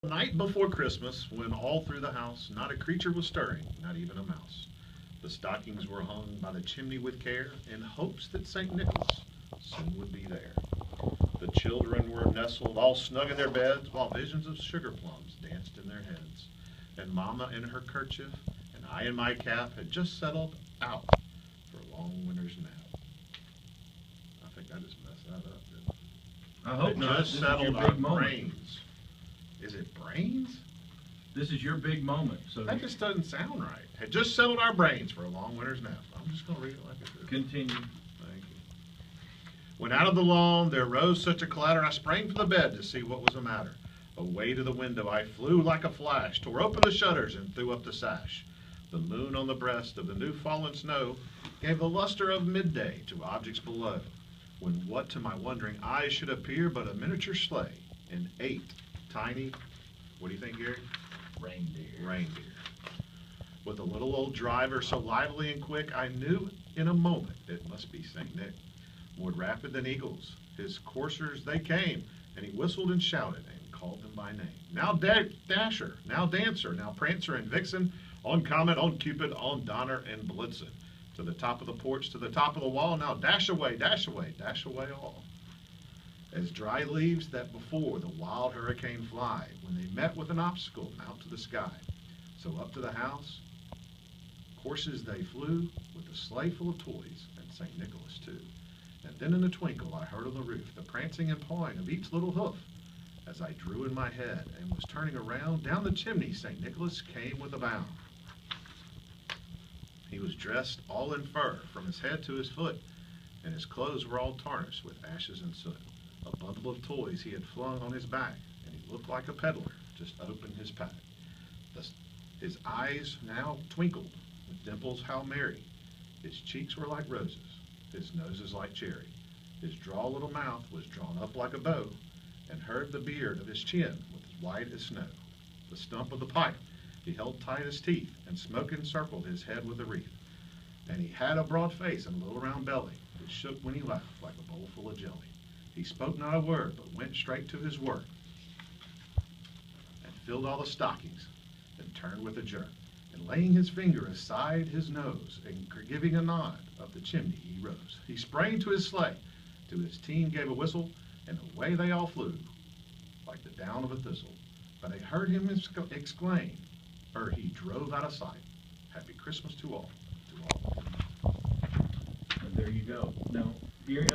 The night before Christmas, when all through the house not a creature was stirring, not even a mouse. The stockings were hung by the chimney with care, in hopes that St. Nicholas soon would be there. The children were nestled all snug in their beds, while visions of sugar plums danced in their heads. And Mama in her kerchief, and I in my cap, had just settled out for a long winter's nap. I think I just messed that up, didn't I? I hope It not. just This is your settled our big moment. brains. Is it brains? This is your big moment, so That just doesn't sound right. Had just settled our brains for a long winter's nap. I'm just going to read it like it is. continue. Thank you. When out of the lawn there rose such a clatter, I sprang from the bed to see what was the matter. Away to the window I flew like a flash, tore open the shutters and threw up the sash. The moon on the breast of the new fallen snow gave the luster of midday to objects below, when what to my wondering eyes should appear but a miniature sleigh and 8 tiny, what do you think, Gary? Reindeer. With a little old driver so lively and quick, I knew in a moment it must be St. Nick. More rapid than eagles, his coursers they came, and he whistled and shouted and called them by name. Now Dasher, now Dancer, now Prancer and Vixen, on Comet, on Cupid, on Donner and Blitzen. To the top of the porch, to the top of the wall, now dash away, dash away, dash away all. As dry leaves that before the wild hurricane fly, when they met with an obstacle, mount to the sky. So up to the house, courses they flew, with a sleigh full of toys, and St. Nicholas too. And then in a twinkle I heard on the roof the prancing and pawing of each little hoof. As I drew in my head and was turning around, down the chimney St. Nicholas came with a bound. He was dressed all in fur, from his head to his foot, and his clothes were all tarnished with ashes and soot. A bundle of toys he had flung on his back, and he looked like a peddler just opened his pack. His eyes now twinkled with dimples how merry. His cheeks were like roses, his nose is like cherry. His droll little mouth was drawn up like a bow, and heard the beard of his chin was as white as snow. The stump of the pipe he held tight as teeth, and smoke encircled his head with a wreath. And he had a broad face and a little round belly, which shook when he laughed like a bowl full of jelly. He spoke not a word, but went straight to his work, and filled all the stockings, and turned with a jerk, and laying his finger aside his nose, and giving a nod, up the chimney he rose. He sprang to his sleigh, to his team gave a whistle, and away they all flew, like the down of a thistle. But I heard him exclaim, ere he drove out of sight, Happy Christmas to all, to all. And there you go. Now, Gary,